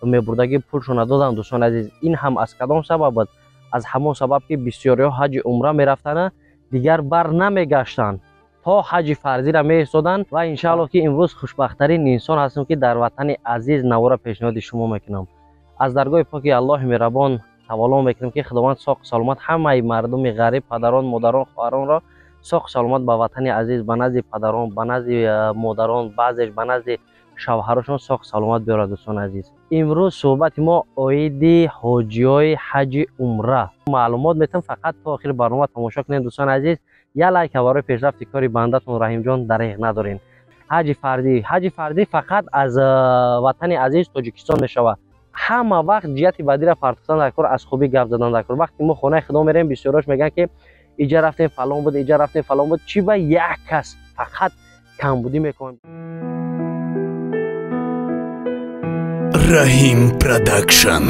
мебурдаги пулшона доданд. дӯстони азиз, ин ҳам аз кадом сабаб буд? аз ҳамон сабаб ки бисёриҳо ҳаҷи умра мерафтанд, дигар бар намегаштанд, то ҳаҷи фарзира меистоданд. ва иншааллоҳ ки имрӯз хушбахттарин инсон ҳастем ки дар ватани азиз навора пешниҳоди шумо мекунам. аз даргоҳи поки аллоҳи меҳрабон тавалло мекунем ки худованд соқ саломат ҳамаи мардуми ғариб, падарон, модарон, хоҳаронро соқ саломат ба ватани азиз, ба назди падарон, ба назди модарон, баъзеш ба назди шавҳарашон соқ саломат биёрад. дӯстони азиз, имрӯз суҳбати мо оиди ҳоҷиҳои ҳаҷи умра маълумот метавон. фақат то охири барнома тамошо кунед. дӯстони азиз, я лайк барои пешрафти кори бандатон раҳимҷон дариғ надорен. ҳаҷи фардӣ фақат аз ватани азиз тоҷикистон мешавад. ҳама вақт ҷиҳати бадира партофтан дар кор, аз хубӣ гап задан дар кор. вақте мо хонаи худо мерем, бисёрош мегӯянд ки иҷа рафтем фалон буд, иҷа рафтем фалон буд. чӣ ба як кас фақат камбудӣ мекунем. Rahim Production.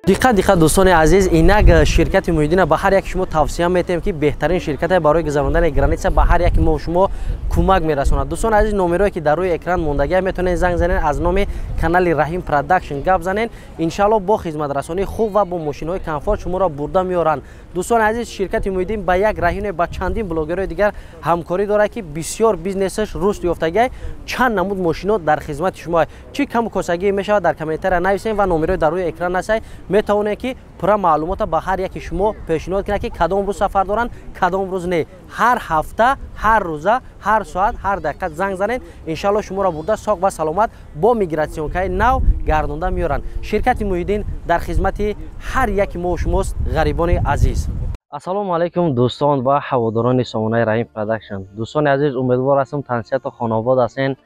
диққат дӯстони азиз, инак ширкати Муҳиддина ба ҳар яки шумо тавсия метем ки беҳтарин ширкате барои гузарондани граница ба ҳар яки мо шумо кӯмак мерасонад. дӯстони азиз, номерое ки дар рӯи экран мондагиа метавонед занг занед, аз номи канали Rahim Production гап занед. иншааллоҳ бо хизматрасонии хуб ва бо мошинҳои комфорт шуморо бурда меоранд. дӯстони азиз, ширкати Муҳиддин ба як районе ба чандин блогерои дигар ҳамкорӣ дорад ки бисёр бизнесаш руст ёфтагиай чанд намуд мошинот дар хизмати шумо. чӣ каму косагӣ мешавад дар комментария нависем ва номерои дар рӯи экран асай метавонед ки пура маълумота ба ҳар яки шумо пешниҳод кунад ки кадом рӯз сафар доранд, кадом рӯз не. ҳар ҳафта, ҳар рӯза, ҳар соат, ҳар дақиқа занг занед. иншааллоҳ шуморо бурда соқ ва саломат бо мигратсионкаи нав гардонда меоранд. ширкати Муҳиддин дар хизмати ҳар яки мо шумост, ғарибони азиз. ассалому алайкум дӯстон ва ҳаводорони сомонаи Rahim Production. дӯстони азиз, умедвор ҳастам тансияту хонобод ҳастен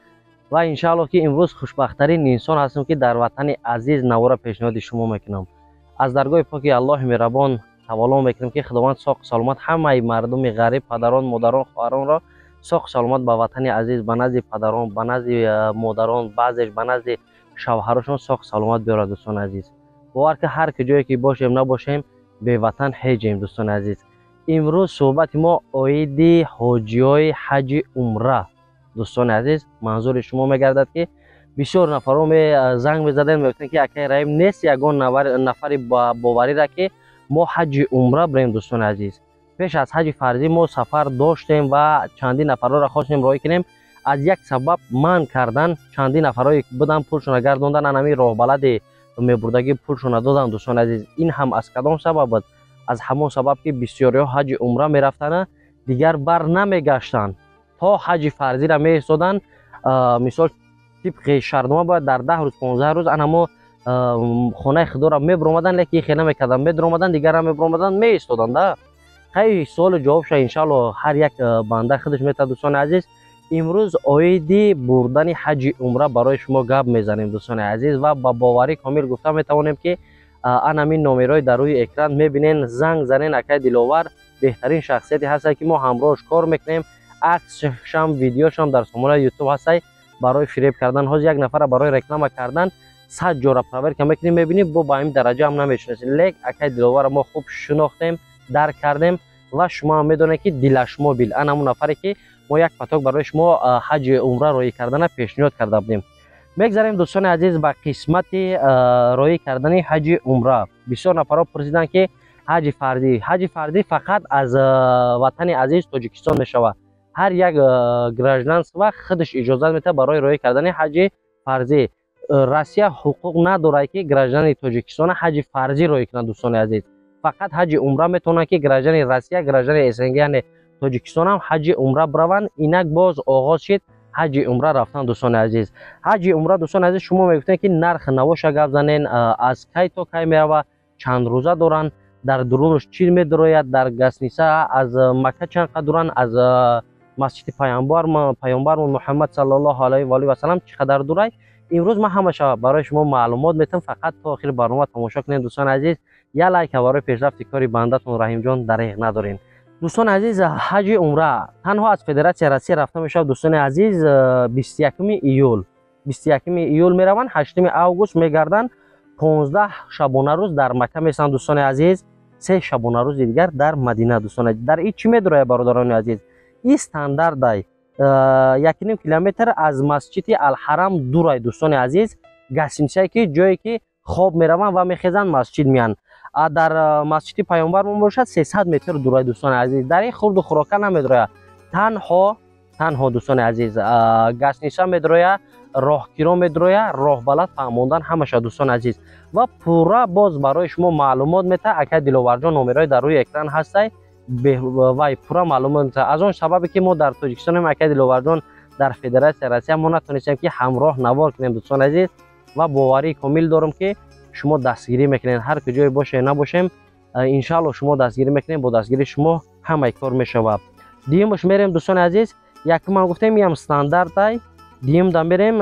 ва иншааллоҳ ки имрӯз хушбахттарин инсон ҳастем ки дар ватани азиз навора пешниҳоди шумо мекунам. аз даргоҳи поки аллоҳи меҳрабон тавалло мекунем ки худованд соқ саломат ҳамаи мардуми ғариб, падарон, модарон, хоҳаронро соқ саломат ба ватани азиз, ба назди падарон, ба назди модарон, баъзеш ба назди шавҳарашон соқ саломат биёрад. дӯстони азиз, бовар ки ҳар куҷое ки бошем набошем, беватан ҳеҷем. дӯстони азиз, имрӯз суҳбати мо оиди ҳоҷиҳои ҳаҷи умра. дӯстони азиз, манзури шумо мегардад ки бисёр нафаро занг мезадем, мегуфтем ки акаи Раҳим нест ягон нафари боварира ки мо ҳаҷи умра бирем. дӯстони азиз, пеш аз ҳаҷи фарзӣ мо сафар доштем ва чандин нафарро хостем роҳӣ кунем. аз як сабаб манъ кардан, чандин нафарҳое буданд пулшона гардондан, анами роҳбалади мебурдаги пулшона доданд. дӯстони азиз, ин ҳам аз кадом сабаб буд? аз ҳамон сабаб ки бисёриҳо ҳаҷи умра мерафтанд, дигар бар намегаштанд, то ҳаҷи фарзира меистоданд. мисол тибқи шартнома бояд дар 10 рӯз 15 рӯз анамо хонаи худоро мебиромаданд, леки хела мекарданд, медиромаданд, дигар мебиромаданд, меистоданд. хай суолу ҷавоб шуда иншааллоҳ ҳар як банда худаш метавонад. дӯстони азиз, имрӯз оиди бурдани ҳаҷи умра барои шумо гап мезанем. дӯстони азиз, ва ба боварӣ комил гуфта метавонем ки анамин номерои дар рӯи экран мебинен, занг занен. акаи диловар беҳтарин шахсияте ҳастад ки мо ҳамроҳш кор мекунем. аксшам видеошам дар сомонаи ютуб ҳастад. барои фиреб кардан ҳозир як нафара барои реклама кардан 100 ҷора проверка мекунем, мебинем бо ба ин дараҷа ҳам намешинасем. лек акаи диловара мо хуб шинохтем, дарк кардем ва шумо ҳам медонед ки дилашмобил анамун нафаре ки мо як паток барои шумо ҳаҷи умра роҳӣ кардана пешниҳод карда будем. мегзарем дӯстони азиз ба қисмати роҳӣ кардани ҳаҷи умра. бисёр нафарҳо пурсиданд ки ҳаҷи фардӣ фақат аз ватани азиз тоҷикистон мешавад. ҳар як гражданство худаш иҷозат метавад барои роҳӣ кардани ҳаҷи фарзӣ. Россия ҳуқуқ надорад ки граждани тоҷикистон ҳаҷи фарзӣ роҳӣ кунад. дӯстони азиз, фақат ҳаҷи умра метавонад ки граждани Россия, граждани СНГ яъне тоҷикистон ҳам ҳаҷи умра бираванд. инак боз оғоз шид ҳаҷи умра рафтан. дӯстони азиз, ҳаҷи умра, дӯстони азиз, шумо мегуфтед ки нарх навоша гап занен, аз кай то кай меравад, чанд рӯза доранд, дар дурунаш чӣ медорояд, дар гасниса аз Макка чанд қадр доранд, аз масҷиди паёмбар Муҳаммад саллаллоҳу алайҳи ва алиҳи ва саллам чӣ қадар дурай. имрӯз ман ҳамаша барои шумо маълумот метавонам. фақат то охири барнома тамошо кунед. дӯстони азиз, я лайк барои пешрафти кори бандатон раҳимҷон дариғ надорен. дӯстони азиз, ҳаҷи умра танҳо аз Федератсияи Россия рафта мешавад. дӯстони азиз, 21 июл мераванд, 8 август мегарданд, 15 шабона рӯз дар Макка месанд. дӯстони азиз, 3 шабона рӯзи дигар дар Мадина. дӯстони азиз, дар ин чӣ медорояд бародарони азиз? ин стандарт дай 1.5 کیلومتر از مسجد الحرم دور دوستان عزیز. گسینچه که جایی که خواب میروند و میخیزند مسجد میان. در مسجد پیامبر باشد 300 متر دور دوستان عزیز. در این خورد و خوراکه نمیدروید، تنها دوستان عزیز گسنیسه میدروید، راهگیرا میدروید، راه بلد فهموندن همشه دوستان عزیز. و پورا باز برای شما معلومات میته. اکا دلوار جان نمرای در روی اکران هستی و پورا معلومات میته. از اون سببی که ما در تاجیکستان هم اکا دلوار جان در فدراسیون روسیه ما نتونستیم که همراه نوار کنیم دوستان عزیز و باوری کامل دارم که شما دستگیری میکنین هر کجای باشه نباشیم ان شاء الله شما دستگیری میکنین، با دستگیری شما همه کار میشه. دیمش میریم دوستان عزیز. یک ما گفتم میام استاندارد ای، دیم دم بریم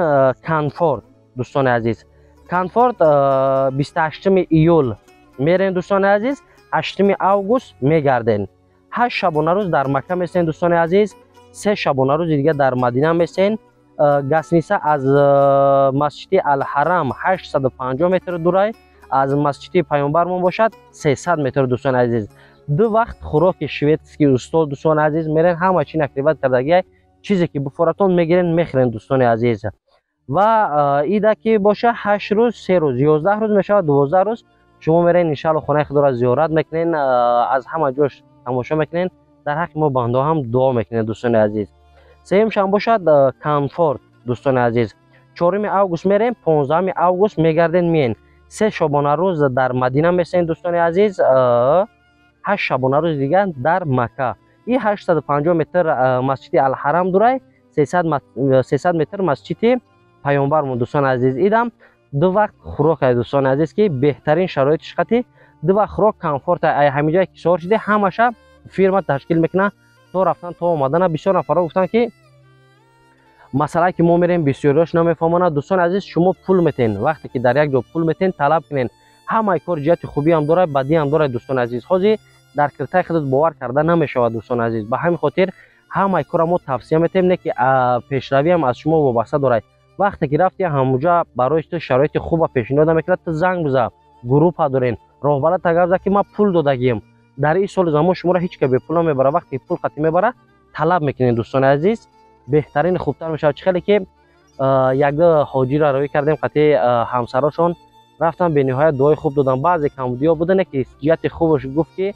کانفورت دوستان عزیز. کانفورت 28 ایول میرین دوستان عزیز، 8 اوگوست میگردین. 8 شبانه روز در مکه میسین دوستان عزیز، 3 شبانه روز دیگه در مدینه میسین. گسنیسه از مسجد الحرم 850 متر دوره، از مسجد پیامبرمون باشد 300 متر دوستان عزیز. دو وقت خوراک شویتسکی استاد دوستان عزیز میرن، همه چی نکریبت کردگی چیزی که بفورتون میگیرن میخرن دوستان عزیز. و ایده که باشه 8 روز 3 روز 11 روز میشه، 12 روز شما میرین ان شاء الله خانه خدا را زیارت میکنین، از همه جاش تماشا میکنین، در حق ما بنده هم دعا میکنین دوستان عزیز. سوم شام باشد کانفورت دوستان عزیز. 4 اوگوست میریم، 15 اوگوست میگردین میین. 3 شبانه روز در مدینه میسین دوستان عزیز، 8 شبانه روز دیگه در مکه. این 850 متر مسجد الحرم دوره، 300 متر مسجد پیامبرمون دوستان عزیز. ایدم دو وقت خوراک دوستان عزیز که بهترین شرایطش خطی دو وقت خوراک کانفورت همینجا که سوار شده همشه فیرما تشکیل میکنه. تو رفتن تو اومدن بسیار نفرا گفتن که مسئله که ما میریم بسیاریش نمیفهمن دوستان عزیز. شما پول میتین، وقتی که در یک جا پول میتین طلب کنین، همه کار جهت خوبی هم داره بدی هم داره دوستان عزیز. خودی در کرتای خودت باور کرده نمیشه دوستان عزیز. به همین خاطر همه کار ما توصیه میتیم نه که پیشروی هم از شما وابسته داره. وقتی که رفتی همونجا برای تو شرایط خوب پیشنهاد میکنه، تو زنگ بزن، گروه دارین، راهبر تگرزه که ما پول دادگیم در این سال زمان شما را هیچ که به پول نمیبره. وقتی پول خطی میبره طلب میکنین دوستان عزیز، بهترین خوبتر میشه. خیلی که یک دو حاجی را روی کردیم خطی همسراشون رفتن به نهایت دعای خوب دادن. بعضی کمبودیا بودن که جهت خوبش گفت که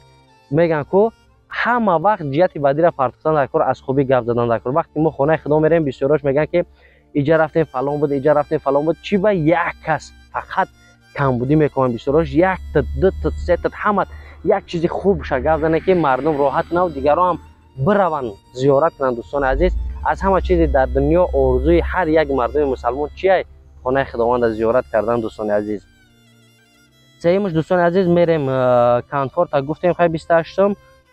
میگن که همه وقت جهت بدی را پرتختن در کار، از خوبی گپ زدن در کار. وقتی ما خانه خدا میریم بسیاراش میگن که اینجا رفتیم فلان بود، اینجا رفتیم فلان بود، چی به یک کس فقط کمبودی میکنن بسیاراش. یک تا دو تا سه تا همه یک چیزی خوب شگفت زنه که مردم راحت نه و دیگران هم بروند زیارت کنند دوستان عزیز. از همه چیزی در دنیا آرزوی هر یک مردم مسلمان چیه؟ خانه خداوند زیارت کردن دوستان عزیز. سیمش دوستان عزیز میریم کانفورت گفتیم خیلی 28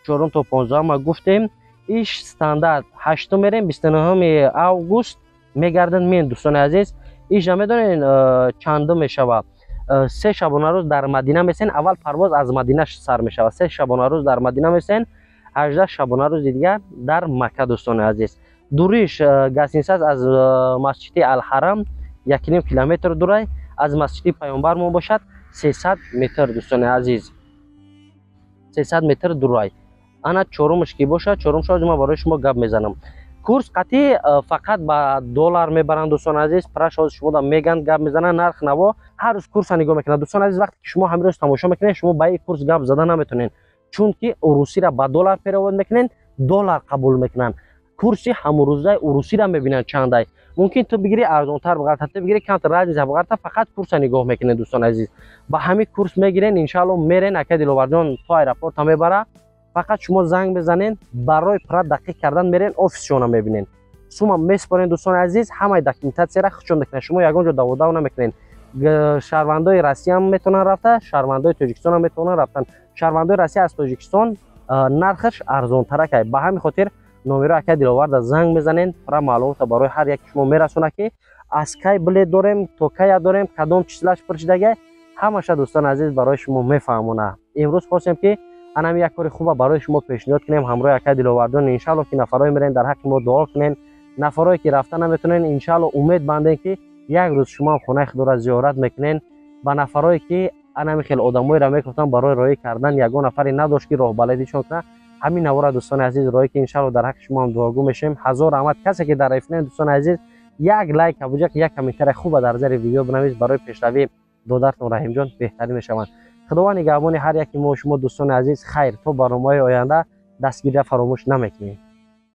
4 تا 15 ما گفتیم ایش استاندارد 8 میریم 29 اوگوست میگردن مین دوستان عزیز. ایش میدونین چندم میشه؟ 3 شبانه روز در مدینه میسین. اول پرواز از مدینه سر میشه، 3 شبانه روز در مدینه میسین، 18 شبانه روز دیگه در مکه دوستان عزیز. دوریش گسنیسه از مسجد الحرم 1.5 کیلومتر دوره، از مسجد پیامبرمون باشد 300 متر دوستان عزیز، 300 متر دوره. انا چهارمش کی باشه، چهارم شاید ما برای شما گپ میزنم. کورس قطعی فقط با دلار میبرند دوستان عزیز. پرش از شما میگن گپ میزنن، نرخ نوا هر روز کورس نگاه میکنن دوستان عزیز. وقتی که شما همین روز تماشا میکنین شما با این کورس گپ زدن نمیتونین، چون که روسی را با دلار پیرواد میکنین، دلار قبول میکنن. کورسی همون روزه روسی را میبینن چنده. ممکن تو بگیری ارزان تر بگیری، حتی بگیری کمتر رادیز بگیری، فقط کورس نگاه میکنین دوستان عزیز. با همین کورس میگیرین ان شاء الله میرین اکا دلوارجان تو ایرپورت هم میبره. فقط شما زنگ بزنین برای پر دقیق کردن میرین آفیسشون میبینین، شما میسپارین دوستان عزیز. همه داکیومنتاسیا را خودشون میکنن، شما یگان جا داو نمیکنین. شهروندای روسیه هم میتونن رفته، شهروندای تاجیکستان هم میتونن رفتن. شهروندای روسیه از تاجیکستان نرخش ارزان تره که به همین خاطر نمره اکا دلوارد زنگ بزنین، پر معلومات برای هر یک شما میرسونه که از کی بلیط داریم تو کی داریم کدام چیزلاش پرچیدگی همش دوستان عزیز برای شما میفهمونه. امروز خواستم که انم یک کار خوبه برای شما پیشنهاد کنیم همراه اکا دلوردان. ان شاء الله که نفرای میرین در حق ما دعا کنین، نفرایی که رفتن نمیتونین ان شاء الله امید بندین که یک روز شما خانه خدا را زیارت میکنین. با نفرایی که انم خیلی آدمایی را میگفتن برای رای کردن یگان نفری نداشت که راه بلدیشون کنه، همین نوار دوستان عزیز رای که انشالله در حق شما هم دعاگو میشیم. هزار رحمت. کسی که در افنین دوستان عزیز یک لایک ابوجک یک کامنتر خوب در زیر ویدیو بنویس برای پیشروی دادرتون رحیم جان بهتری میشوند. خداوند نگهبان هر یکی ما و شما دوستان عزیز. خیر تا برنامه‌های آینده دستگیری فراموش نمیکنید.